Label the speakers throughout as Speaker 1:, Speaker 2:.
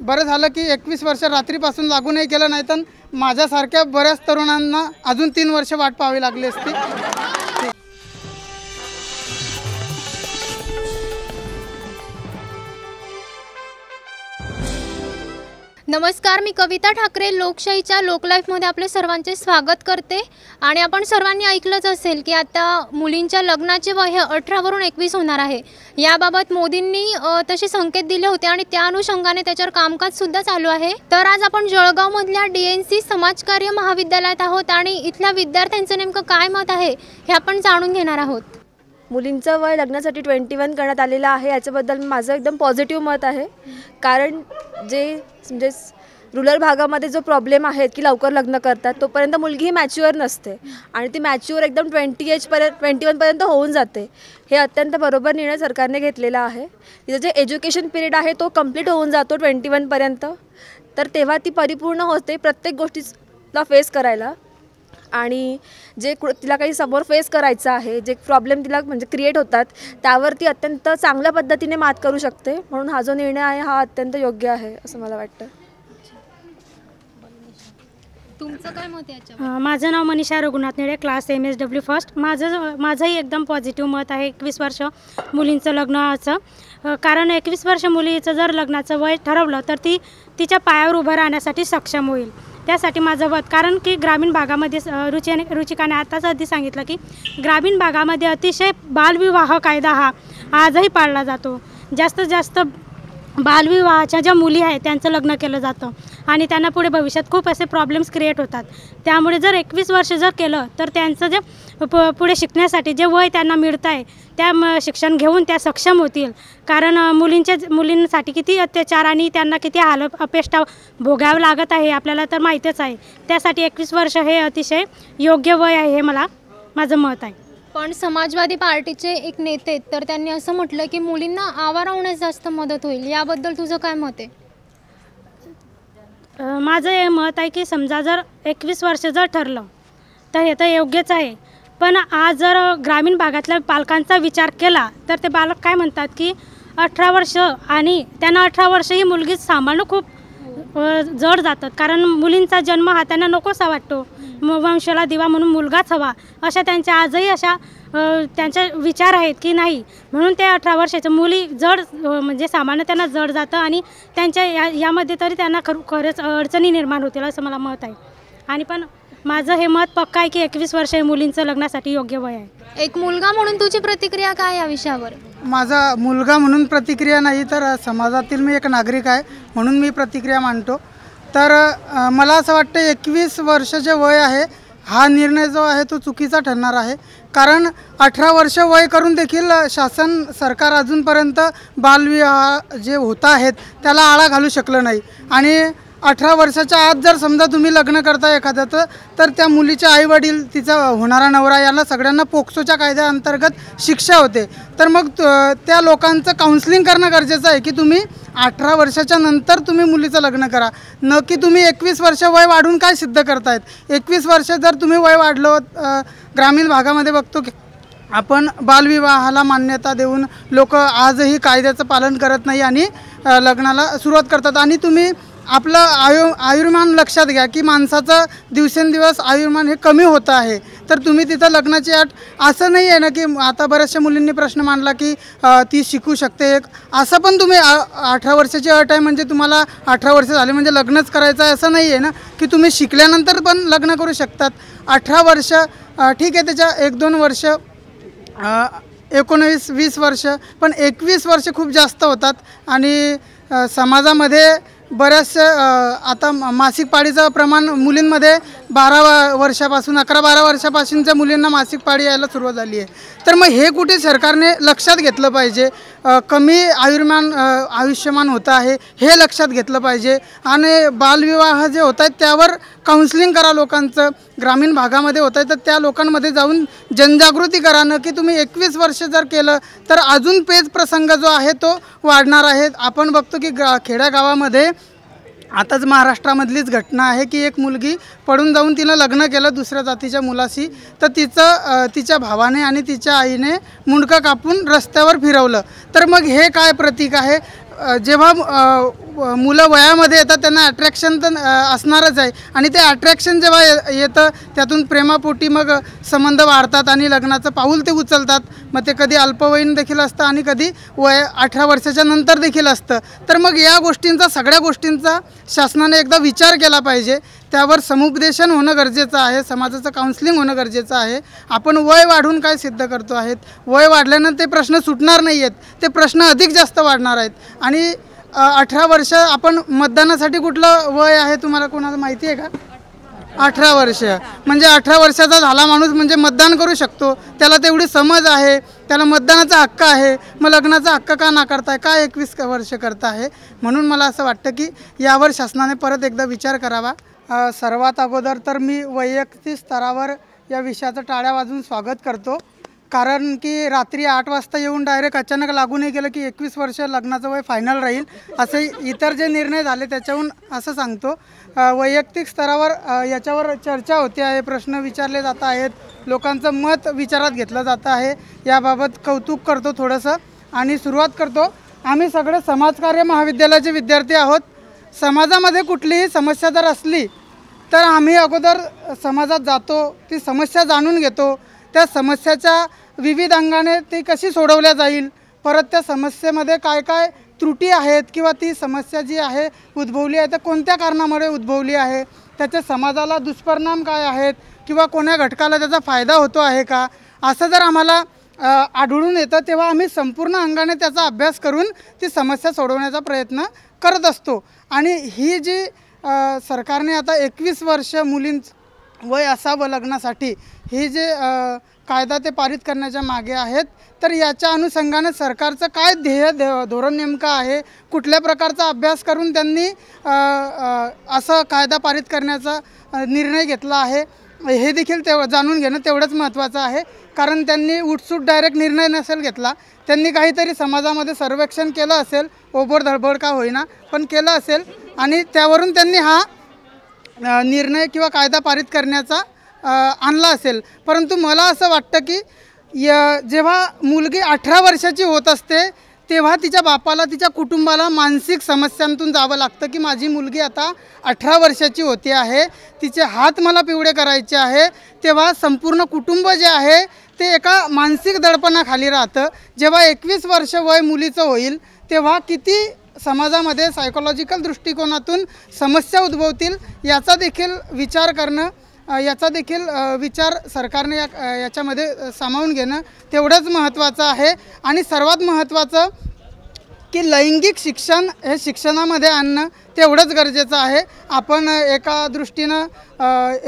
Speaker 1: बरं झालं की 21 वर्ष रात्रीपासून लागू नाही केलं, नाही तर माझ्यासारख्या बऱ्याच तरुणांना अजून 3 वर्ष वाट पाहावी लागली असती।
Speaker 2: नमस्कार, मी कविता ठाकरे लोकशाहीच्या लोकलाईफमध्ये आपले सर्वांचे स्वागत करते। आणि आपण सर्वांनी ऐकलंच असेल की आता मुलींच्या लग्नाचे वय 18 वरून 21 होणार आहे। याबाबत मोदींनी तसे संकेत दिले होते आणि त्या अनुषंगाने त्याच्यावर कामकाज सुद्धा चालू आहे। तर आज आपण जळगावमधल्या DNC समाजकार्य महाविद्यालयात आहोत आणि इथल्या विद्यार्थ्यांचं नेमकं काय मत आहे हे आपण जाणून घेणार आहोत।
Speaker 3: मुलींचं वय लग्नासाठी 21 करण्यात आलेलं आहे, याच्याबद्दल माझं एकदम पॉझिटिव्ह मत आहे। कारण म्हणजे रुरल भागामध्ये जो प्रॉब्लेम आहे की लवकर लग्न करतात, तोपर्यंत मुलगी ही मॅच्युअर नसते आणि ती मॅच्युअर एकदम 21 पर्यंत होऊन जाते। हे अत्यंत बरोबर निर्णय सरकारने घेतलेला आहे। तिचं जे एज्युकेशन पिरियड आहे तो कंप्लीट होऊन जातो 21 पर्यंत, तर तेव्हा ती परिपूर्ण होते प्रत्येक गोष्टीला फेस करायला। आणि जे तिला काही समोर फेस करायचं आहे, जे प्रॉब्लेम तिला म्हणजे क्रिएट होतात, त्यावर ती अत्यंत चांगल्या पद्धतीने मात करू शकते। म्हणून हा जो निर्णय आहे हा अत्यंत योग्य आहे असं मला वाटतं।
Speaker 2: तुमचं काय मत आहे याच्यावर?
Speaker 4: माझं नाव मनीषा रघुनाथ निळे, क्लास MSW फर्स्ट। माझंही एकदम पॉझिटिव्ह मत आहे 21 वर्ष मुलींचं लग्नाचं। कारण 21 वर्ष मुलीचं जर लग्नाचं वय ठरवलं तर ती तिच्या पायावर उभं राहण्यासाठी सक्षम होईल। त्यासाठी माझं मत, कारण की ग्रामीण भागामध्ये रुचिकाने आताच आधी सांगितलं की ग्रामीण भागामध्ये अतिशय बालविवाह कायदा हा आजही पाळला जातो। जास्तीत जास्त बालविवाहाच्या ज्या मुली आहेत त्यांचं लग्न केलं जातं आणि त्यांना पुढे भविष्यात खूप असे प्रॉब्लेम्स क्रिएट होतात। त्यामुळे जर 21 वर्ष जर केलं तर त्यांचं जे पुढे शिकण्यासाठी जे वय त्यांना मिळतं आहे त्या शिक्षण घेऊन त्या सक्षम होतील। कारण मुलींसाठी किती अत्याचार आणि त्यांना किती हाल अपेष्टा भोगावं लागत आहे आपल्याला तर माहीतच आहे। त्यासाठी 21 वर्ष हे अतिशय योग्य वय आहे, हे माझं मत आहे।
Speaker 2: पण समाजवादी पार्टीचे एक नेते तर त्यांनी असं म्हटलं की मुलींना आवारा होण्यास जास्त मदत होईल, याबद्दल तुझं काय मत आहे?
Speaker 4: माझं हे मत आहे की समजा जर 21 वर्ष जर ठरलं तर हे तर योग्यच आहे, पण आज जर ग्रामीण भागातल्या पालकांचा विचार केला तर ते पालक काय म्हणतात की 18 वर्ष आणि त्यांना 18 वर्ष ही मुलगी सांभाळणं खूप जड जातात। कारण मुलींचा जन्म हा त्यांना नकोसा वाटतो, वंशाला दिवा म्हणून मुलगाच हवा, अशा त्यांच्या आजही अशा त्यांचे विचार आहेत की नाही, म्हणून ते 18 वर्षाच्या मुली जड म्हणजे सांभाळणं त्यांना जड जातं आणि त्यांच्या यामध्ये तरी त्यांना खरंच अडचणी निर्माण होतील असं मला मत आहे। आणि पण माझं हे मत पक्का आहे की 21 वर्ष हे मुलींचं लग्नासाठी योग्य वय आहे।
Speaker 2: एक मुलगा म्हणून तुझी प्रतिक्रिया काय या विषयावर?
Speaker 1: माझा मुलगा म्हणून प्रतिक्रिया नाही, तर समाजातील मी एक नागरिक आहे म्हणून मी प्रतिक्रिया मांडतो। तर मला असं वाटतं 21 वर्ष जे वय आहे हा निर्णय जो आहे तो चुकीचा ठरणार आहे। कारण 18 वर्ष वय करून देखील शासन सरकार अजूनपर्यंत बालविवाह जे होत आहेत त्याला आळा घालू शकलं नाही। आणि 18 वर्षाच्या आत जर समजा तुम्ही लग्न करता एखाद्याचं, तर त्या मुलीचे आईवडील, तिचा होणारा नवरा याला सगळ्यांना पोक्सोच्या कायद्याअंतर्गत शिक्षा होते। तर मग त्या लोकांचं काउन्सिलिंग करणं गरजेचं आहे की तुम्ही 18 वर्षाच्या नंतर तुम्ही मुलीचं लग्न करा, न की तुम्ही 21 वर्ष वय वाढून काय सिद्ध करतायत। 21 वर्ष जर तुम्ही वय वाढलं, ग्रामीण भागामध्ये बघतो की आपण बालविवाहाला मान्यता देऊन लोक आजही कायद्याचं पालन करत नाही आणि लग्नाला सुरुवात करतात। आणि तुम्ही आपलं आयुर्मान लक्षात घ्या की माणसाचं दिवसेंदिवस आयुर्मान हे कमी होतं आहे, तर तुम्ही तिथं लग्नाची अट असं नाही आहे ना की आता बऱ्याचशा मुलींनी प्रश्न मांडला की ती शिकू शकते, असं पण तुम्ही 18 वर्षाची अट आहे म्हणजे तुम्हाला 18 वर्ष झाले म्हणजे लग्नच करायचं आहे असं नाही आहे ना, की तुम्ही शिकल्यानंतर पण लग्न करू शकतात। 18 वर्ष ठीक आहे, त्याच्या 1-2 वर्ष 19-20 वर्ष, पण 21 वर्ष खूप जास्त होतात। आणि समाजामध्ये बऱ्याचशा आता मासिक पाळीचं प्रमाण मुलींमध्ये 12 वर्षापासून 11-12 वर्षापासूनच्या मुलींना मासिक पाळी यायला सुरुवात झाली आहे। तर मग हे कुठे सरकारने लक्षात घेतलं पाहिजे। कमी आयुष्यमान होतं आहे हे लक्षात घेतलं पाहिजे आणि बालविवाह जे होत आहेत त्यावर काउन्सिलिंग करा लोकांचं। ग्रामीण भागामध्ये होत आहे तर त्या लोकांमध्ये जाऊन जनजागृती करा, न की तुम्ही 21 वर्ष जर केलं तर अजून पेच प्रसंग जो आहे तो वाढणार आहे। आपण बघतो की खेड्यागावामध्ये आताच महाराष्ट्रामधलीच घटना आहे की एक मुलगी पडून जाऊन तिनं लग्न केलं दुसऱ्या जातीच्या मुलाशी, तर तिच्या भावाने आणि तिच्या आईने मुंडकं कापून रस्त्यावर फिरवलं। तर मग हे काय प्रतीक आहे? जेव्हा मुलं वयामध्ये येतात त्यांना अट्रॅक्शन तर असणारच आहे आणि ते अट्रॅक्शन जेव्हा येतं त्यातून प्रेमापोटी मग संबंध वाढतात आणि लग्नाचं पाऊल ते उचलतात. मग ते कधी अल्पवयीन देखील असतं आणि कधी 18 वर्षाच्या नंतर देखील असतं. तर मग या गोष्टींचा सगळ्या गोष्टींचा शासनाने एकदा विचार केला पाहिजे. त्यावर समुपदेशन होणं गरजेचं आहे, समाजाचं काउन्सिलिंग होणं गरजेचं आहे. आपण वय वाढून काय सिद्ध करतो आहेत, वय वाढल्यानं ते प्रश्न सुटणार नाही आहेत, ते प्रश्न अधिक जास्त वाढणार आहेत. आणि 18 वर्ष आपण मतदानासाठी कुठलं वय आहे तुम्हाला कोणाला माहिती आहे का? 18 वर्ष म्हणजे 18 वर्षाचा झाला माणूस म्हणजे मतदान करू शकतो, त्याला तेवढी समज आहे, त्याला मतदानाचा हक्क आहे. मग लग्नाचा हक्क का नाकारताय, का 21 वर्ष करता आहे? म्हणून मला असं वाटतं की यावर शासनाने परत एकदा विचार करावा. सर्वात अगोदर तर मी वैयक्तिक स्तरावर या विषयाचं टाळ्या वाजवून स्वागत करतो. कारण की रात्री 8 वाजता येऊन डायरेक्ट अचानक लागू नाही केलं की 21 वर्ष लग्नाचं वय फायनल राहील, असे इतर जे निर्णय झाले त्याच्याहून असं सांगतो. वैयक्तिक स्तरावर याच्यावर चर्चा होते आहे, प्रश्न विचारले जात आहेत, लोकांचं मत विचारात घेतलं जातं आहे. याबाबत कौतुक करतो थोडंसं आणि सुरुवात करतो. आम्ही सगळे समाजकार्य महाविद्यालयाचे विद्यार्थी आहोत. समाजामध्ये कुठलीही समस्या जर असली तर आम्ही अगोदर समाजात जातो, ती समस्या जाणून घेतो, त्या समस्याच्या विविध अंगाने ती कशी सोडवल्या जाईल, परत त्या समस्येमध्ये काय काय त्रुटी आहेत किंवा ती समस्या जी आहे उद्भवली आहे तर कोणत्या कारणामुळे उद्भवली आहे, त्याचे समाजाला दुष्परिणाम काय आहेत किंवा कोण्या घटकाला त्याचा फायदा होतो आहे का, असं जर आम्हाला आढळून येतं तेव्हा आम्ही संपूर्ण अंगाने त्याचा अभ्यास करून ती समस्या सोडवण्याचा प्रयत्न करत असतो. आणि ही जी सरकारने आता 21 वर्ष मुलींचं वय असावं लग्नासाठी हे जे कायदा ते पारित करण्याच्या मागे आहेत, तर याच्या अनुषंगाने सरकारचं काय धोरण नेमकं आहे, कुठल्या प्रकारचा अभ्यास करून त्यांनी असं कायदा पारित करण्याचा निर्णय घेतला आहे हे देखील जाणून घेणं तेवढंच महत्त्वाचं आहे. कारण त्यांनी उठसूट डायरेक्ट निर्णय नसेल घेतला, त्यांनी काहीतरी समाजामध्ये सर्वेक्षण केलं असेल, ओबड धडबड का होईना पण केलं असेल आणि त्यावरून त्यांनी हा निर्णय किंवा कायदा पारित करण्याचा आणला असेल. परंतु मला असं वाटतं की जेव्हा मुलगी 18 वर्षाची होत असते तेव्हा तिच्या बापाला, तिच्या कुटुंबाला मानसिक समस्यांतून जावं लागतं की माझी मुलगी आता 18 वर्षाची होते आहे, तिचे हात मला पिवळे करायचे आहे. तेव्हा संपूर्ण कुटुंब जे आहे ते एका मानसिक दडपणाखाली राहतं. जेव्हा 21 वर्ष वय मुलीचं होईल तेव्हा किती समाजामध्ये सायकोलॉजिकल दृष्टिकोनातून समस्या उद्भवतील याचा देखील विचार करणं, याचा देखील विचार सरकारने याच्यामध्ये सामावून घेणं तेवढंच महत्त्वाचं आहे. आणि सर्वात महत्त्वाचं की लैंगिक शिक्षण हे शिक्षणामध्ये आणणं तेवढंच गरजेचं आहे. आपण एका दृष्टीनं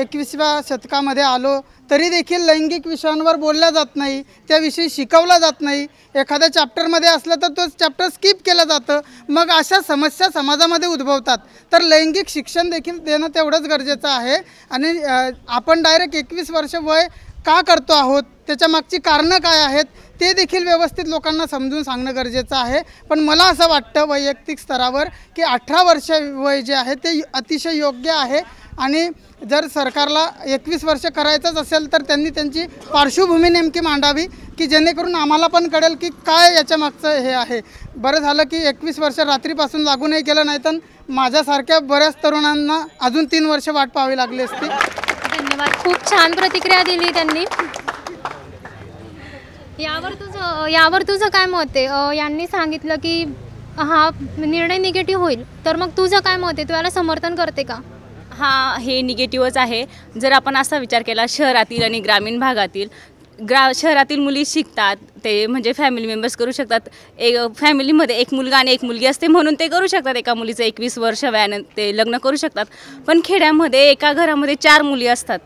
Speaker 1: 21व्या शतकामध्ये आलो तरी देखील लैंगिक विषयांवर बोलल्या जात नाही, त्याविषयी शिकवला जात नाही. एखाद्या चॅप्टरमध्ये असलं तर तो चॅप्टर स्किप केलं जातं. मग अशा समस्या समाजामध्ये उद्भवतात. तर लैंगिक शिक्षण देखील देणं तेवढंच गरजेचं आहे. आणि आपण डायरेक्ट 21 वर्ष वय का करतो आहोत, त्याच्या मागची कारणं काय आहेत ते देखील व्यवस्थित लोकांना समजून सांगणं गरजेचं आहे. पण मला असं वाटतं वैयक्तिक स्तरावर की 18 वर्ष वय जे आहे ते अतिशय योग्य आहे. आणि जर सरकारला 21 वर्ष करायचंच असेल तर त्यांनी त्यांची पार्श्वभूमी नेमकी मांडावी की जेणेकरून आम्हाला पण कळेल की काय याच्या मागचं हे आहे. बरं झालं की 21 वर्ष रात्रीपासून लागू नाही केलं, नाही तर माझ्यासारख्या बऱ्याच तरुणांना अजून 3 वर्ष वाट पाहावी लागली असती.
Speaker 2: धन्यवाद. खूप छान प्रतिक्रिया दिली त्यांनी. यावर तुझं काय मत आहे? यांनी सांगितलं की हा निर्णय निगेटिव्ह होईल, तर मग तुझं काय मत आहे? तू याला समर्थन करते का?
Speaker 5: हे निगेटिव्हच आहे. जर आपण असा विचार केला शहरातील आणि ग्रामीण भागातील, शहरातील मुली शिकतात, ते म्हणजे फॅमिली मेंबर्स करू शकतात. फॅमिलीमध्ये एक मुलगा आणि एक मुलगी असते म्हणून ते करू शकतात. एका मुलीचं 21 वर्ष वयानं ते लग्न करू शकतात. पण खेड्यामध्ये एका घरामध्ये 4 मुली असतात.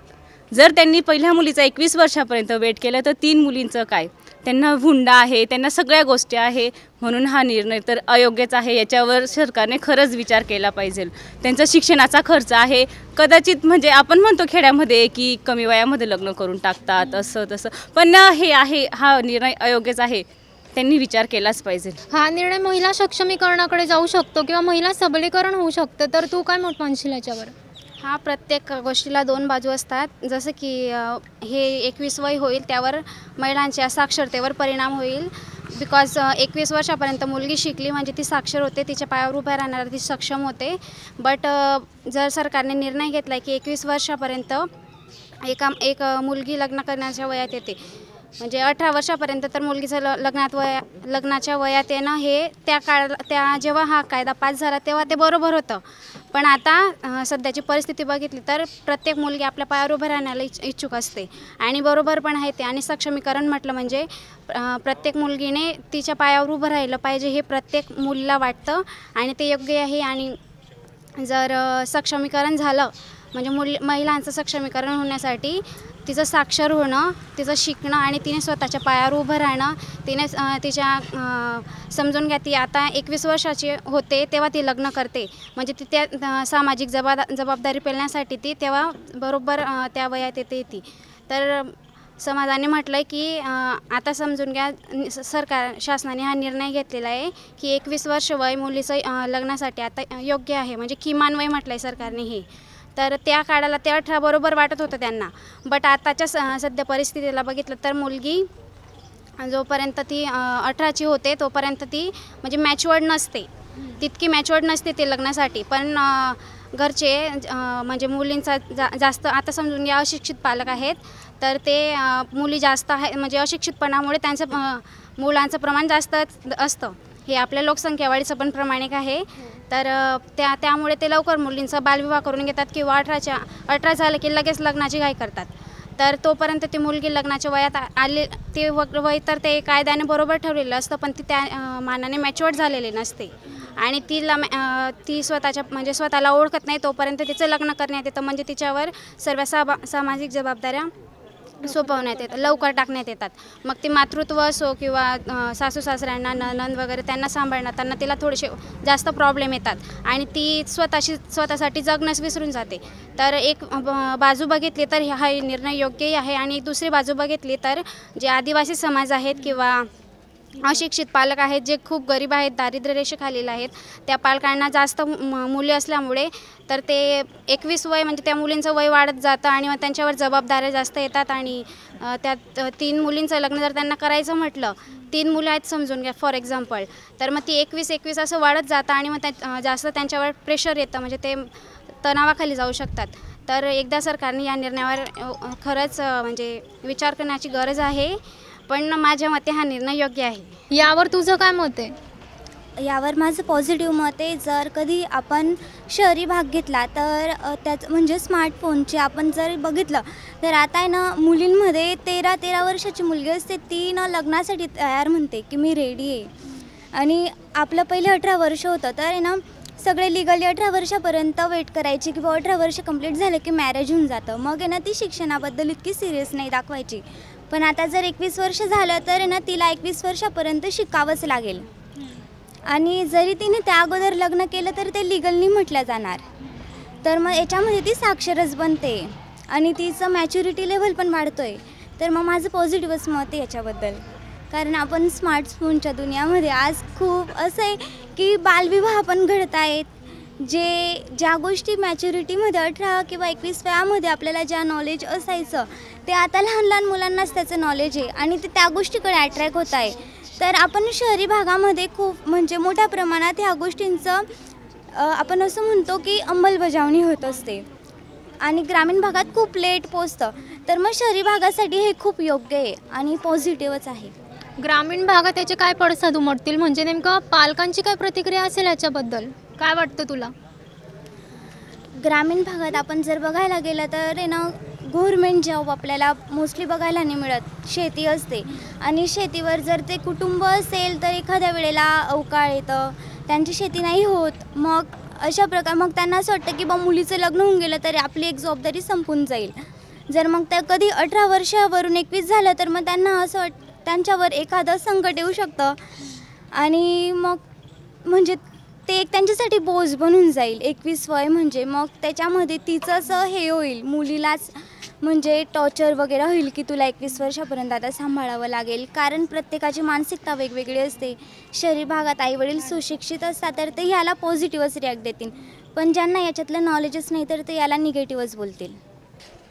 Speaker 5: जर त्यांनी पहिल्या मुलीचं 21 वर्षापर्यंत वेट केलं तर 3 मुलींचं काय? त्यांना हुंडा आहे, त्यांना सगळ्या गोष्टी आहे. म्हणून हा निर्णय तर अयोग्यच आहे. याच्यावर सरकारने खरंच विचार केला पाहिजे. त्यांचा शिक्षणाचा खर्च आहे. कदाचित म्हणजे आपण म्हणतो खेड्यामध्ये की कमी वयामध्ये लग्न करून टाकतात असं तसं, पण हा निर्णय अयोग्यच आहे. त्यांनी विचार केलाच पाहिजे.
Speaker 2: हा निर्णय महिला सक्षमीकरणाकडे जाऊ शकतो किंवा महिला सबलीकरण होऊ शकतं, तर तू काय मत मानशील याच्यावर?
Speaker 6: प्रत्येक गोष्टीला 2 बाजू असतात. जसं की हे 21 वय होईल त्यावर महिलांच्या साक्षरतेवर परिणाम होईल. बिकॉज 21 वर्षापर्यंत मुलगी शिकली म्हणजे ती साक्षर होते, तिच्या पायावर उभ्या राहणार, ती सक्षम होते. बट जर सरकारने निर्णय घेतला आहे की 21 वर्षापर्यंत एक मुलगी लग्न करण्याच्या वयात येते, म्हणजे 18 वर्षापर्यंत तर मुलगीचं लग्नाच्या वयात येणं हे त्या जेव्हा हा कायदा पास झाला तेव्हा ते बरोबर होतं. पण आता सध्याची परिस्थिती बघितली तर प्रत्येक मुलगी आपल्या पायावर उभं राहण्याला इच्छुक असते आणि बरोबर पण आहे ते. आणि सक्षमीकरण म्हटलं म्हणजे प्रत्येक मुलगीने तिच्या पायावर उभं राहिलं पाहिजे हे प्रत्येक मुलीला वाटतं आणि ते योग्य आहे. आणि जर सक्षमीकरण झालं म्हणजे महिलांचं सक्षमीकरण होण्यासाठी तिचं साक्षर होणं, तिचं शिकणं आणि तिने स्वतःच्या पायावर उभं राहणं, तिने समजून घ्या ती आता 21 वर्षाची होते तेव्हा ती लग्न करते, म्हणजे ती त्या सामाजिक जबाबदारी पेलण्यासाठी ती तेव्हा बरोबर त्या वयात येते ती. तर समाजाने म्हटलं आहे की आता समजून घ्या, शासनाने हा निर्णय घेतलेला आहे की 21 वर्ष वय मुलीचं लग्नासाठी आता योग्य आहे, म्हणजे किमान वय म्हटलं आहे सरकारने हे. तर त्या काळाला ते 18 बरोबर वाटत होतं त्यांना. बट आताच्या सध्या परिस्थितीला बघितलं तर मुलगी जोपर्यंत ती 18ची होते तोपर्यंत ती म्हणजे मॅच्युअर्ड नसते, तितकी मॅच्युअर्ड नसते ते लग्नासाठी. पण घरचे म्हणजे मुलींचा जास्त आता समजून घ्या अशिक्षित पालक आहेत तर ते मुली जास्त आहे म्हणजे अशिक्षितपणामुळे त्यांचं मुलांचं प्रमाण जास्त असतं. हे आपल्या लोकसंख्या पण प्रमाणिक आहे. तर त्यामुळे ते लवकर मुलींचा बालविवाह करून घेतात किंवा 18 झालं की लगेच लग्नाची घाई करतात. तर तोपर्यंत ती मुलगी लग्नाच्या वयात आले ते वय तर ते कायद्याने बरोबर ठरवलेलं असतं, पण ती त्या मानाने मॅच्युअर्ड झालेली नसते आणि ती स्वतःला ओळखत नाही तोपर्यंत तिचं लग्न करण्यात येतं, म्हणजे तिच्यावर सर्व सामाजिक जबाबदाऱ्या सोपवण्यात येतात, लवकर टाकण्यात येतात. मग ती मातृत्व असो किंवा सासू सासऱ्यांना नणंद वगैरे त्यांना सांभाळताना तिला थोडेसे जास्त प्रॉब्लेम येतात आणि ती स्वतःसाठी जगणंच विसरून जाते. तर एक बाजू बघितली तर हा निर्णय योग्यही आहे आणि दुसरी बाजू बघितली तर जे आदिवासी समाज आहेत किंवा अशिक्षित पालक आहेत जे खूप गरीब आहेत, दारिद्र्य रेषेखालील आहेत, त्या पालकांना जास्त मुले असल्यामुळे तर ते 21 वय म्हणजे त्या मुलींचं वय वाढत जातं आणि मग त्यांच्यावर जबाबदाऱ्या जास्त येतात. आणि त्यात 3 मुलींचं लग्न जर त्यांना करायचं म्हटलं, 3 मुलं आहेत समजून घ्या फॉर एक्झाम्पल, तर मग ती 21 असं वाढत जातं आणि मग जास्त त्यांच्यावर प्रेशर येतं, म्हणजे ते तणावाखाली जाऊ शकतात. तर एकदा सरकारने या निर्णयावर खरंच म्हणजे विचार करण्याची गरज आहे, पण माझ्या मते हा निर्णय योग्य आहे.
Speaker 2: यावर तुझं काय मत आहे?
Speaker 7: यावर माझं पॉझिटिव्ह मत आहे. जर कधी आपण शहरी भाग घेतला तर त्यात म्हणजे स्मार्टफोनचे आपण जर बघितलं तर आता आहे ना मुलींमध्ये 13 वर्षाची मुलगी असते ती ना लग्नासाठी तयार म्हणते की मी रेडी आहे. आणि आपलं पहिले 18 वर्ष होतं तर आहे ना सगळे लिगली 18 वर्षापर्यंत वेट करायची किंवा 18 वर्ष कंप्लीट झालं की मॅरेज होऊन जातं. मग आहे ना ती शिक्षणाबद्दल इतकी सिरियस नाही दाखवायची. पण आता जर 21 वर्ष झालं तर आहे ना तिला 21 वर्षापर्यंत शिकावंच लागेल आणि जरी तिने त्या अगोदर लग्न केलं तर ते लिगलनी म्हटलं जाणार. तर मग याच्यामध्ये ती साक्षरच बनते आणि तिचं मॅच्युरिटी लेव्हल पण वाढतो आहे. तर मग माझं पॉझिटिव्हच मत आहे याच्याबद्दल. कारण आपण स्मार्टफोनच्या दुनियामध्ये आज खूप असं आहे की बालविवाह पण घडत आहेत. ज्या गोष्टी मॅच्युरिटीमध्ये 18 किंवा 21 वयामध्ये आपल्याला ज्या नॉलेज असायचं ते आता लहान मुलांनाच त्याचं नॉलेज आहे आणि ते त्या गोष्टीकडे अट्रॅक्ट होत आहे. तर आपण शहरी भागामध्ये खूप म्हणजे मोठ्या प्रमाणात ह्या गोष्टींचं आपण असं म्हणतो की अंमलबजावणी होत असते आणि ग्रामीण भागात खूप लेट पोचतं. तर मग शहरी भागासाठी हे खूप योग्य आहे आणि पॉझिटिव्हच आहे.
Speaker 2: ग्रामीण भागात त्याचे काय पडसाद उमटतील, म्हणजे नेमकं पालकांची काय प्रतिक्रिया असेल याच्याबद्दल, काय वाटतं तुला?
Speaker 7: ग्रामीण भागात आपण जर बघायला गेलं तर आहे ना गव्हर्मेंट जॉब आपल्याला मोस्टली बघायला नाही मिळत. शेती असते आणि शेतीवर जर ते कुटुंब असेल तर एखाद्या वेळेला अवकाळ येतं, त्यांची शेती नाही होत. मग अशा प्रकारे मग त्यांना असं वाटतं की बा मुलीचं लग्न होऊन गेलं तरी आपली एक जबाबदारी संपून जाईल. जर मग त्या कधी 18 वर्षावरून 21 झालं तर मग त्यांना असं त्यांच्यावर एखादं संकट येऊ शकतं आणि मग म्हणजे ते एक त्यांच्यासाठी बोज बनून जाईल 21 वय म्हणजे. मग त्याच्यामध्ये तिचं असं हे होईल, मुलीलाच म्हणजे टॉर्चर वगैरे होईल की तुला 21 वर्षापर्यंत आता सांभाळावं लागेल. कारण प्रत्येकाची मानसिकता वेगवेगळी असते. शहरी भागात आईवडील सुशिक्षित असतात तर ते ह्याला पॉझिटिव्हच रिॲक्ट देतील, पण ज्यांना याच्यातलं नॉलेजच नाही तर ते याला निगेटिव्हच बोलतील.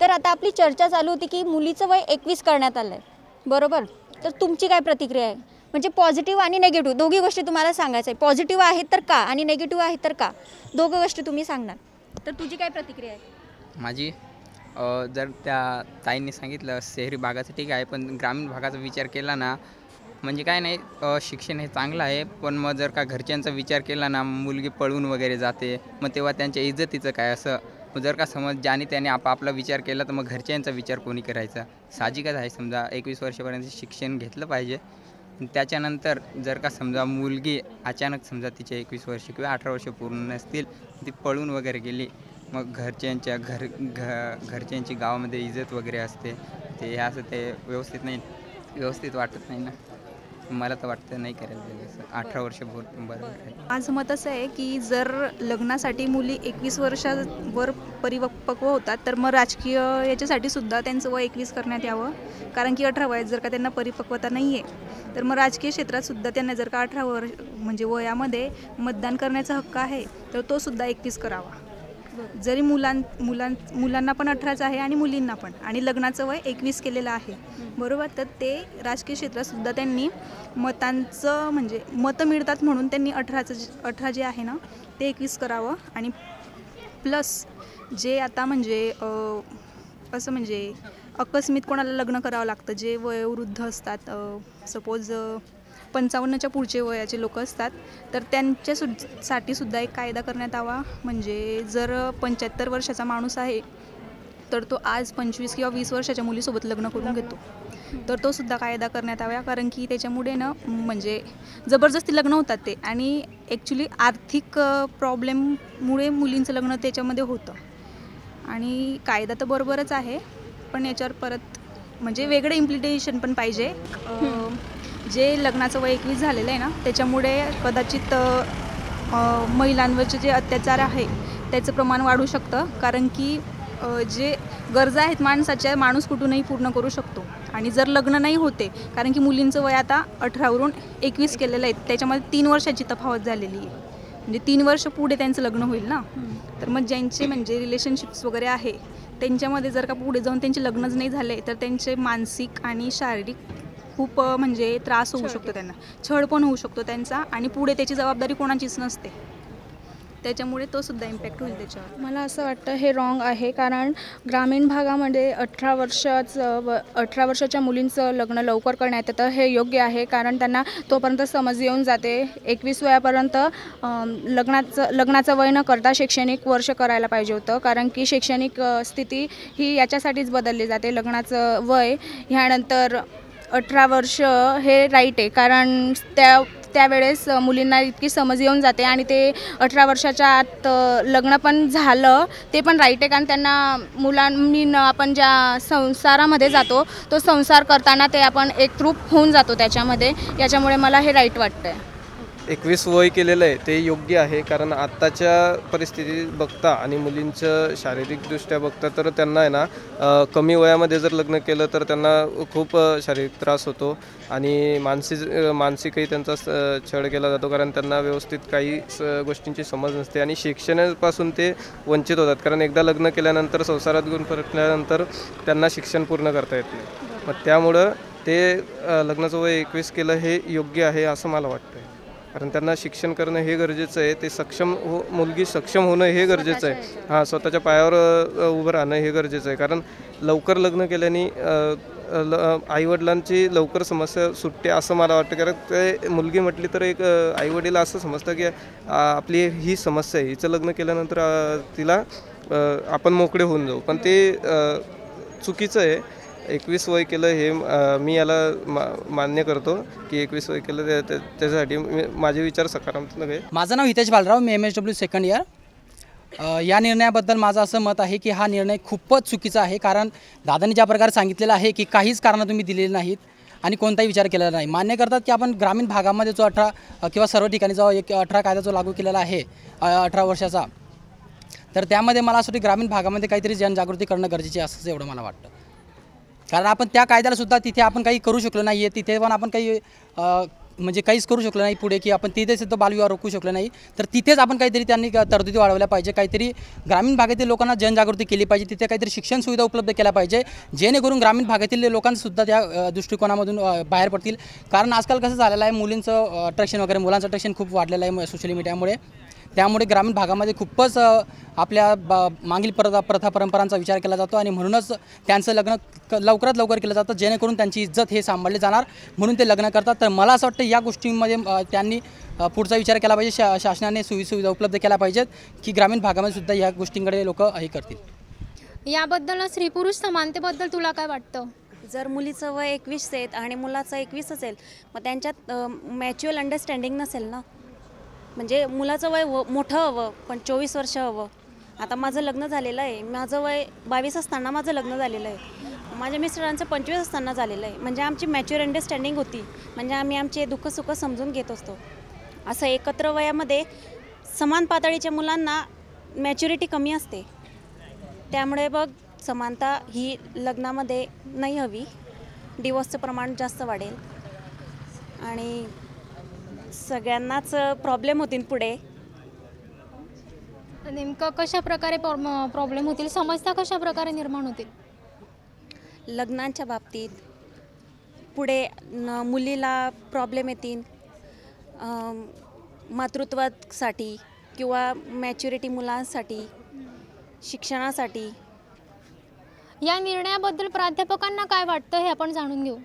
Speaker 8: तर आता आपली चर्चा चालू होती की मुलीचं वय 21 करण्यात आलं आहे, बरोबर? तर तुमची काय प्रतिक्रिया आहे? म्हणजे पॉझिटिव्ह आणि नेगेटिव्ह दोघी गोष्टी तुम्हाला सांगायचं आहे. पॉझिटिव्ह आहेत तर का आणि नेगेटिव्ह आहेत तर का, दोघं गोष्टी तुम्ही सांगणार. तर तुझी काय प्रतिक्रिया आहे?
Speaker 9: माझी जर त्या ताईंनी सांगितलं शहरी भागाचं ठीक आहे, पण ग्रामीण भागाचा विचार केला ना, म्हणजे काय नाही, शिक्षण हे चांगलं आहे, पण मग जर का घरच्यांचा विचार केला ना, मुलगी पळून वगैरे जाते, मग तेव्हा त्यांच्या इज्जतीचं काय असं. जर का समज ज्याने त्याने आपापला विचार केला तर मग घरच्यांचा विचार कोणी करायचा. साहजिकच आहे, समजा 21 वर्षापर्यंत शिक्षण घेतलं पाहिजे. त्याच्यानंतर जर का समजा मुलगी अचानक समजा तिचे 21 वर्ष किंवा 18 वर्ष पूर्ण नसतील, ती पळून वगैरे गेली, मग घरच्यांची गावामध्ये इज्जत वगैरे असते, ते असं ते व्यवस्थित वाटत नाही ना. मला तर वाटतं नाही करायला पाहिजे असं. 18 वर्ष बरोबर आहे.
Speaker 10: माझं मत असं आहे की जर लग्नासाठी मुली 21 वर्षावर परिपक्व होतात तर मग राजकीय याच्यासाठी सुद्धा त्यांचं वय 21 करण्यात यावं. कारण की 18 वयात जर का त्यांना परिपक्वता नाही आहे तर मग राजकीय क्षेत्रात सुद्धा त्यांना जर का 18 वर्ष म्हणजे वयामध्ये मतदान करण्याचा हक्क आहे तर तो सुद्धा 21 करावा. जरी मुलांना पण 18च आहे आणि मुलींना पण, आणि लग्नाचं वय 21 केलेलं आहे बरोबर, तर ते राजकीय क्षेत्रात सुद्धा त्यांनी मतांचं म्हणजे मतं मिळतात म्हणून त्यांनी 18 जे आहे ना ते 21 करावं. आणि प्लस जे आता म्हणजे असं म्हणजे अकस्मित कोणाला लग्न करावं लागतं, जे वयोवृद्ध असतात, सपोज 55च्या पुढचे वयाचे लोक असतात, तर त्यांच्यासाठी सुद्धा एक कायदा करण्यात यावा. म्हणजे जर 75 वर्षाचा माणूस आहे तर तो आज 25 किंवा 20 वर्षाच्या मुलीसोबत लग्न करून घेतो, तर तो सुद्धा कायदा करण्यात यावा. कारण की त्याच्यामुळे ना म्हणजे जबरदस्ती लग्न होतात ते, आणि ॲक्च्युली आर्थिक प्रॉब्लेममुळे मुलींचं लग्न त्याच्यामध्ये होतं. आणि कायदा तर बरोबरच आहे, पण याच्यावर परत म्हणजे वेगळं इम्प्लिमेंटेशन पण पाहिजे. जे लग्नाचं वय 21 झालेलं आहे ना त्याच्यामुळे कदाचित महिलांवरचे जे अत्याचार आहे त्याचं प्रमाण वाढू शकतं. कारण की जे गरजा आहेत माणसाच्या, माणूस कुठूनही पूर्ण करू शकतो. आणि जर लग्न नाही होते, कारण की मुलींचं वय आता 18वरून 21 केलेलं आहे, त्याच्यामध्ये 3 वर्षाची तफावत झालेली आहे. म्हणजे 3 वर्ष पुढे त्यांचं लग्न होईल ना, तर मग ज्यांचे म्हणजे रिलेशनशिप्स वगैरे आहे त्यांच्यामध्ये जर का पुढे जाऊन त्यांचे लग्नच नाही झाले तर त्यांचे मानसिक आणि शारीरिक खूप म्हणजे त्रास होऊ शकतो, त्यांना छळ पण होऊ शकतो त्यांचा, आणि पुढे त्याची जबाबदारी कोणाचीच नसते, त्याच्यामुळे तो सुद्धा इम्पॅक्ट होईल त्याच्यावर.
Speaker 11: मला असं वाटतं हे रॉंग आहे. कारण ग्रामीण भागामध्ये 18 वर्षाच्या मुलींचं लग्न लवकर करण्यात येतं, हे योग्य आहे. कारण त्यांना तोपर्यंत समज येऊन जाते. 21 वयापर्यंत लग्नाचं वय न करता शैक्षणिक वर्ष करायला पाहिजे होतं. कारण की शैक्षणिक स्थिती ही याच्यासाठीच बदलली जाते. लग्नाचं वय ह्यानंतर 18 वर्ष हे राईट आहे. कारण त्यावेळेस मुलींना इतकी समज येऊन जाते, आणि ते 18 वर्षाच्या आत लग्न पण झालं ते पण राईट आहे. कारण त्यांना मुलांना आपण ज्या संसारामध्ये जातो तो संसार करताना ते आपण एकरूप होऊन जातो त्याच्यामध्ये, याच्यामुळे मला हे राईट वाटतं आहे.
Speaker 12: 21 वय केलेलं आहे ते योग्य आहे. कारण आत्ताच्या परिस्थितीत बघता आणि मुलींचं शारीरिकदृष्ट्या बघता तर त्यांना आहे ना कमी वयामध्ये जर लग्न केलं तर त्यांना खूप शारीरिक त्रास होतो, आणि मानसिकही त्यांचा छळ केला जातो. कारण त्यांना व्यवस्थित काही गोष्टींची समज नसते, आणि शिक्षणापासून ते वंचित होतात. कारण एकदा लग्न केल्यानंतर संसारात घेऊन परतल्यानंतर त्यांना शिक्षण पूर्ण करता येत नाही. मग त्यामुळं ते लग्नाचं वय 21 केलं हे योग्य आहे असं मला वाटतं. कारण त्यांना शिक्षण करणं हे गरजेचं आहे. ते मुलगी सक्षम होणं हे गरजेचं आहे. हां, स्वतःच्या पायावर उभं राहणं हे गरजेचं आहे. कारण लवकर लग्न केल्याने आईवडिलांची लवकर समस्या सुटते असं मला वाटतं. कारण ते मुलगी म्हटली तर एक आईवडील असं समजतं की आपली ही समस्या आहे, हिचं लग्न केल्यानंतर तिला आपण मोकळे होऊन जाऊ, पण ते चुकीचं आहे. 21 वय केलं हे मी याला मान्य करतो की 21 वय केलं त्याच्यासाठी माझे विचार सकारात्मक आहे.
Speaker 13: माझं नाव हितेश बालराव, मी MSW सेकंड इयर. या निर्णयाबद्दल माझं असं मत आहे की हा निर्णय खूपच चुकीचा आहे. कारण दादांनी ज्या प्रकारे सांगितलेलं आहे की काहीच कारणं तुम्ही दिलेली नाहीत आणि कोणताही विचार केलेला नाही. मान्य करतात की आपण ग्रामीण भागामध्ये जो 18 किंवा सर्व ठिकाणी जो 18 कायदा जो लागू केलेला आहे 18 वर्षाचा, तर त्यामध्ये मला असं ग्रामीण भागामध्ये काहीतरी जनजागृती करणं गरजेचे असं एवढं मला वाटतं. कारण आपण त्या कायद्याला सुद्धा तिथे आपण काही करू शकलो नाही आहे. तिथे पण आपण काही म्हणजे काहीच करू शकलो नाही पुढे, की आपण तिथेच तो बालविवाह रोखू शकलो नाही, तर तिथेच आपण काहीतरी त्यांनी तरतुदी वाढवल्या पाहिजे. काहीतरी ग्रामीण भागातील लोकांना जनजागृती केली पाहिजे, तिथे काहीतरी शिक्षण सुविधा उपलब्ध केल्या पाहिजे, जेणेकरून ग्रामीण भागातील लोकांसुद्धा त्या दृष्टिकोनामधून बाहेर पडतील. कारण आजकाल कसं झालेलं आहे, मुलींचं अट्रॅक्शन वगैरे, मुलांचं अट्रॅक्शन खूप वाढलेलं आहे सोशल मीडियामुळे. त्यामुळे ग्रामीण भागामध्ये खूपच आपल्या मागील प्रथा परंपरांचा विचार केला जातो आणि म्हणूनच त्यांचं लग्न लवकरात लवकर केलं जातं, जेणेकरून त्यांची इज्जत हे सांभाळली जाणार, म्हणून ते लग्न करतात. तर मला असं वाटतं या गोष्टींमध्ये त्यांनी पुढचा विचार केला पाहिजे. शासनाने सोयीसुविधा उपलब्ध केल्या पाहिजेत, की ग्रामीण भागामध्ये सुद्धा या गोष्टींकडे लोक हे करतील.
Speaker 2: याबद्दल स्त्री पुरुष समानतेबद्दल तुला काय वाटतं?
Speaker 14: जर मुलीचं वय 21 आहे आणि मुलाचं 21 असेल, मग त्यांच्यात मॅच्युअल अंडरस्टँडिंग नसेल ना. म्हणजे मुलाचं वय मोठं हवं, पण 24 वर्ष हवं. आता माझं लग्न झालेलं आहे, माझं वय 22 असताना माझं लग्न झालेलं आहे, माझ्या मिस्टरांचं 25 असताना झालेलं आहे. म्हणजे आमची मॅच्युअर अंडरस्टँडिंग होती, म्हणजे आम्ही आमचे दुःख समजून घेत असतो. असं एकत्र वयामध्ये समान पातळीच्या मुलांना मॅच्युरिटी कमी असते. त्यामुळे बघ, समानता ही लग्नामध्ये नाही हवी. डिवोर्सचं प्रमाण जास्त वाढेल आणि सगळ्यांनाच प्रॉब्लेम होतील पुढे.
Speaker 2: नेमकं कशा प्रकारे प्रॉब्लेम होतील, समस्या कशा प्रकारे निर्माण होतील?
Speaker 14: लग्नांच्या बाबतीत पुढे मुलीला प्रॉब्लेम येतील, मातृत्वासाठी किंवा मॅच्युरिटी मुलांसाठी, शिक्षणासाठी.
Speaker 2: या निर्णयाबद्दल प्राध्यापकांना काय वाटतं हे आपण जाणून घेऊ.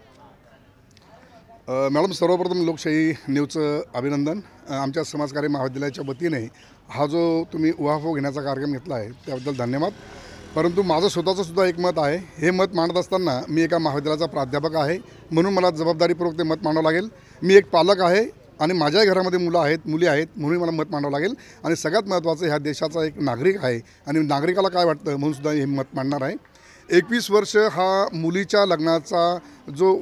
Speaker 15: मॅडम, सर्वप्रथम लोकशाही न्यूजचं अभिनंदन. आमच्या समाजकार्य महाविद्यालयाच्या वतीने हा जो तुम्ही उहापोह घेण्याचा कार्यक्रम घेतला आहे त्याबद्दल धन्यवाद. परंतु माझं स्वतःचं सुद्धा एक मत आहे. हे मत मांडत असताना मी एका महाविद्यालयाचा प्राध्यापक आहे, म्हणून मला जबाबदारीपूर्वक ते मत मांडावं लागेल. मी एक पालक आहे आणि माझ्याही घरामध्ये मुलं आहेत, मुली आहेत, म्हणून मला मत मांडावं लागेल. आणि सगळ्यात महत्त्वाचं, ह्या देशाचा एक नागरिक आहे आणि नागरिकाला काय वाटतं म्हणून सुद्धा हे मत मांडणार आहे. 21 वर्ष हा मुलीच्या लग्नाचा जो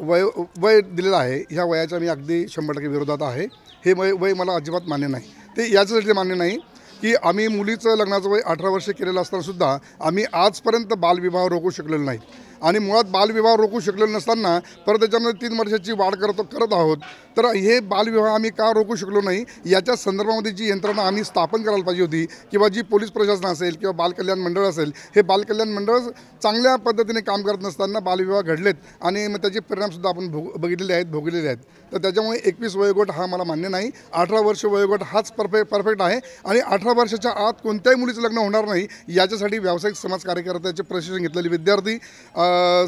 Speaker 15: वय दिलेला आहे, ह्या वयाच्या मी अगदी 100% विरोधात आहे. हे वय मला अजिबात मान्य नाही. ते याच्यासाठी मान्य नाही की आम्ही मुलीचं लग्नाचं वय 18 वर्ष केलेलं असतानासुद्धा आम्ही आजपर्यंत बालविवाह रोखू शकलेलो नाही. आणि मुळात बालविवाह रोखू शकलेलं नसताना परत त्याच्यामध्ये 3 वर्षाची वाढ करत आहोत. तर हे बालविवाह आम्ही का रोखू शकलो नाही, याच्या संदर्भामध्ये जी यंत्रणा आम्ही स्थापन करायला पाहिजे होती, किंवा जी पोलीस प्रशासन असेल किंवा बालकल्याण मंडळ असेल, हे बालकल्याण मंडळ चांगल्या पद्धतीने काम करत नसताना बालविवाह घडलेत आणि मग त्याचे परिणामसुद्धा आपण भोगलेले आहेत. तर त्याच्यामुळे 21 वयोगट हा मला मान्य नाही. 18 वर्ष वयोगट हाच परफेक्ट आहे. आणि 18 वर्षाच्या आत कोणत्याही मुलीचं लग्न होणार नाही, याच्यासाठी व्यावसायिक समाज कार्यकर्त्याचे प्रशिक्षण घेतलेले विद्यार्थी,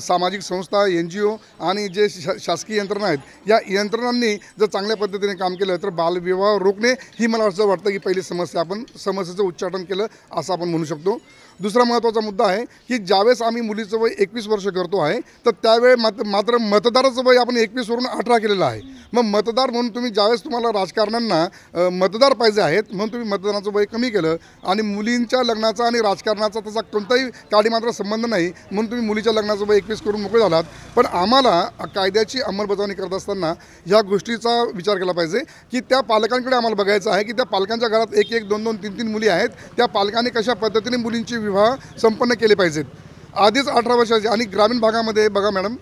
Speaker 15: सामाजिक संस्था, NGO आणि जे शासकीय यंत्रणा आहेत, या यंत्रणांनी जर चांगल्या पद्धतीने काम केलं तर बालविवाह रोखणे ही मला असं वाटतं की पहिली समस्येचं उच्चाटन केलं असं आपण म्हणू शकतो. दुसरा महत्त्वाचा मुद्दा आहे की ज्यावेळेस आम्ही मुलीचं वय 21 वर्ष करतो आहे, तर त्यावेळी मात्र मतदाराचं वय आपण 21 वरून 18 केलेलं आहे. मग मतदार म्हणून तुम्ही ज्यावेळेस तुम्हाला राजकारण्यांना मतदार पाहिजे आहेत म्हणून तुम्ही मतदानाचं वय कमी केलं आणि मुलींच्या लग्नाचा आणि राजकारणाचा त्याचा कोणताही काडीमात्र संबंध नाही म्हणून तुम्ही मुलीच्या लग्नाचं वय 21 करून मोकळे झालात. पण आम्हाला कायद्याची अंमलबजावणी करत असताना ह्या गोष्टीचा विचार केला पाहिजे की त्या पालकांकडे आम्हाला बघायचं आहे की त्या पालकांच्या घरात 1-1, 2-2, 3-3 मुली आहेत, त्या पालकांनी कशा पद्धतीने मुलींची विवाह संपन्न केले पाहिजेत. आधीच 18 वर्षाचे. आणि ग्रामीण भागामध्ये बघा मॅडम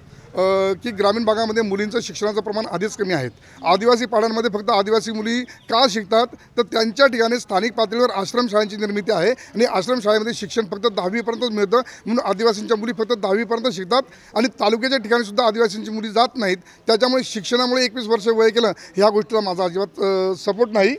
Speaker 15: की ग्रामीण भागामध्ये मुलींचं शिक्षणाचं प्रमाण आधीच कमी आहेत. आदिवासी पाड्यांमध्ये फक्त आदिवासी मुली का शिकतात, तर त्यांच्या ठिकाणी स्थानिक पातळीवर आश्रमशाळांची निर्मिती आहे आणि आश्रमशाळेमध्ये शिक्षण फक्त 10वीपर्यंतच मिळतं, म्हणून आदिवासींच्या मुली फक्त 10वीपर्यंत शिकतात आणि तालुक्याच्या ठिकाणीसुद्धा आदिवासींची मुली जात नाहीत. त्याच्यामुळे शिक्षणामुळे 21 वर्ष वय केलं, ह्या गोष्टीला माझा अजिबात सपोर्ट नाही.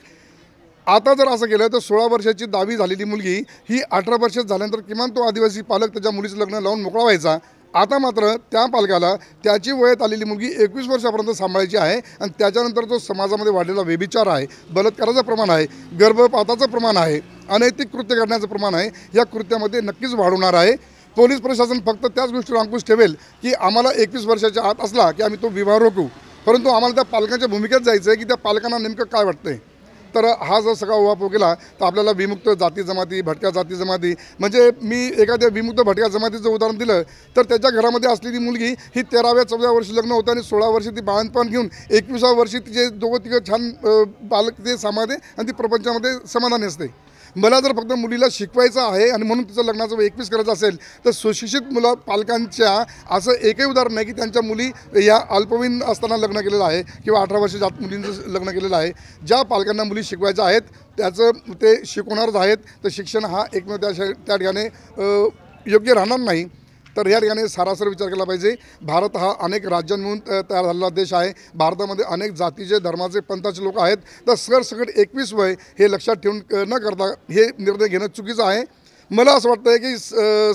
Speaker 15: आता जर असं केलं तर 16 वर्षाची 10वी झालेली मुलगी ही 18 वर्षात झाल्यानंतर किमान तो आदिवासी पालक त्याच्या मुलीचं लग्न लावून मोकळा व्हायचा. आता मात्र त्या पालकाला त्याची वयात आलेली मुलगी 21 वर्षापर्यंत सांभाळायची आहे आणि त्याच्यानंतर जो समाजामध्ये वाढलेला व्यभिचार आहे, बलात्काराचं प्रमाण आहे, गर्भपाताचं प्रमाण आहे, अनैतिक कृत्य करण्याचं प्रमाण आहे, या कृत्यामध्ये नक्कीच वाढवणार आहे. पोलीस प्रशासन फक्त त्याच गोष्टीवर अंकुश ठेवेल की आम्हाला 21 वर्षाच्या आत असला की आम्ही तो विवाह रोखू, परंतु आम्हाला त्या पालकांच्या भूमिकेत जायचं आहे की त्या पालकांना नेमकं काय वाटतंय. तर हा जर सगळा उहापोह केला तर आपल्याला विमुक्त जाती जमाती, भटक्या जाती जमाती, म्हणजे मी एखाद्या विमुक्त भटक्या जमातीचं उदाहरण दिलं तर त्याच्या घरामध्ये असलेली मुलगी ही 13व्या-14व्या वर्षी लग्न होतं आणि 16 वर्षी ती बाळंतपण घेऊन 21व्या वर्षी तिचे 2-3 छान बालक ते समाधे आणि ती प्रपंचामध्ये समाधानी असते. मला जर फक्त मुलीला शिकवायचं आहे आणि म्हणून तिचं लग्नाचं वय 21 करायचं असेल तर सुशिक्षित मुलं पालकांच्या असं एकही उदाहरण नाही की त्यांच्या मुली या अल्पवयीन असताना लग्न केलेलं आहे किंवा 18 वर्षाच्या आत मुलींचं लग्न केलेलं आहे. ज्या पालकांना मुली शिकवायच्या आहेत त्याचं ते शिकवणारच आहेत. तर शिक्षण हा एकमेव त्या ठिकाणी योग्य राहणार नाही. तर या ठिकाणी सारासर विचार केला पाहिजे. भारत हा अनेक राज्यांमधून तयार झालेला देश आहे. भारतामध्ये अनेक जातीचे धर्माचे पंथाचे लोक आहेत. तर सरसकट 21 वय हे लक्षात ठेवून न करता हे निर्णय घेणं चुकीचं आहे. मला असं वाटतं आहे की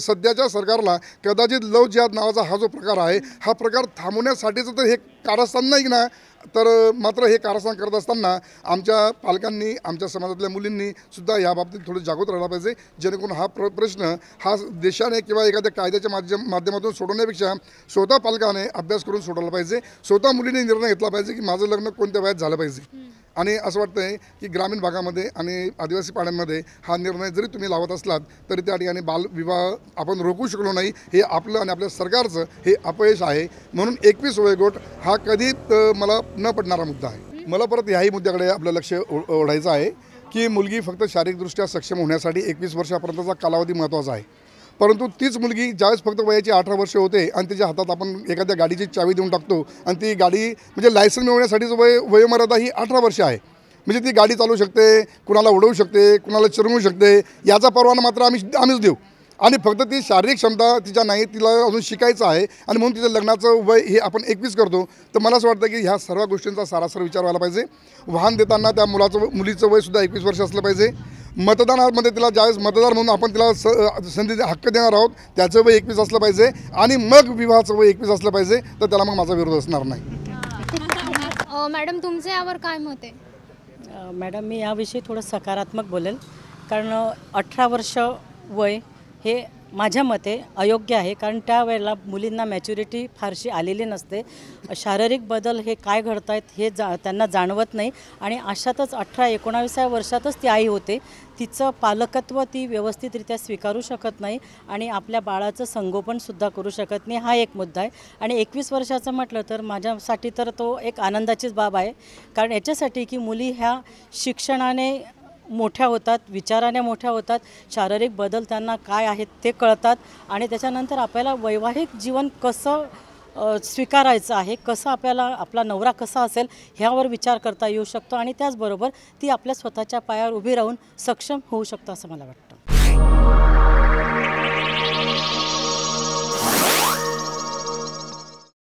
Speaker 15: सध्याच्या सरकारला कदाचित लव जिहाद नावाचा हा जो प्रकार आहे हा प्रकार थांबवण्यासाठीचं तर हे कारस्थान नाही ना. तर मात्र हे कारस्थान करत असताना आमच्या पालकांनी आमच्या समाजातल्या मुलींनी सुद्धा याबाबतीत थोडं जागृत राहायला पाहिजे. जेणेकरून हा प्रश्न हा देशाने किंवा एखाद्या कायद्याच्या माध्यमातून सोडवण्यापेक्षा स्वतः पालकाने अभ्यास करून सोडवला पाहिजे. स्वतः मुलीने निर्णय घेतला पाहिजे की माझं लग्न कोणत्या वयात झालं पाहिजे. आणि असं वाटतं आहे की ग्रामीण भागामध्ये आणि आदिवासी पाड्यांमध्ये हा निर्णय जरी तुम्ही लावत असलात तरी त्या ठिकाणी बालविवाह आपण रोखू शकलो नाही. हे आपलं आणि आपल्या सरकारचं हे अपयश आहे. म्हणून 21 वयोगट हा कधी मला न पडणारा मुद्दा आहे. मला परत ह्याही मुद्द्याकडे आपलं लक्ष ओढायचं आहे की मुलगी फक्त शारीरिकदृष्ट्या सक्षम होण्यासाठी 21 वर्षापर्यंतचा कालावधी महत्त्वाचा आहे. परंतु तीच मुलगी ज्यावेळेस फक्त वयाची 18 वर्ष होते आणि तिच्या हातात आपण एखाद्या गाडीची चावी देऊन टाकतो आणि ती गाडी म्हणजे लायसन मिळवण्यासाठीचं वयोमर्यादा ही 18 वर्ष आहे. म्हणजे ती गाडी चालवू शकते, कुणाला उडवू शकते, कुणाला चिरवू शकते. याचा परवाना मात्र आम्हीच देऊ. आणि फक्त ती शारीरिक क्षमता तिच्या नाही, तिला अजून शिकायचं आहे आणि म्हणून तिचं लग्नाचं वय हे आपण 21 करतो. तर मला असं वाटतं की ह्या सर्व गोष्टींचा सारासर विचार व्हायला पाहिजे. वाहन देताना त्या मुलीचं वयसुद्धा 21 वर्ष असलं पाहिजे. मतदानामध्ये तिला ज्यावेळेस मतदार म्हणून आपण तिला संधी हक्क देणार आहोत त्याचं वय 21 असलं पाहिजे आणि मग विवाहाचं वय 21 असलं पाहिजे. तर त्याला मग माझा विरोध असणार नाही.
Speaker 2: मॅडम तुमचं यावर काय मत आहे?
Speaker 16: मॅडम मी याविषयी थोडं सकारात्मक बोलेल. कारण 18 वर्ष वय हे माझ्या मते अयोग्य आहे. कारण त्यावेळेला मुलींना मॅच्युरिटी फारशी आलेली नसते. शारीरिक बदल हे काय घडत आहेत हे त्यांना जाणवत नाही आणि अशातच 18-19व्या वर्षातच ती आई होते. तिचं पालकत्व ती व्यवस्थितरित्या स्वीकारू शकत नाही आणि आपल्या बाळाचं संगोपनसुद्धा करू शकत नाही. हा एक मुद्दा आहे. आणि 21 वर्षाचं म्हटलं तर माझ्यासाठी तर तो एक आनंदाचीच बाब आहे. कारण याच्यासाठी की मुली ह्या शिक्षणाने मोठ्या होतात, विचाराने मोठ्या होतात, शारीरिक बदल त्यांना काय आहेत ते कळतात आणि त्याच्यानंतर आपल्याला वैवाहिक जीवन कसं स्वीकारायचं आहे, कसं आपल्याला आपला नवरा कसा असेल ह्यावर विचार करता येऊ शकतो आणि त्याचबरोबर ती आपल्या स्वतःच्या पायावर उभी राहून सक्षम होऊ शकतो असं मला वाटतं.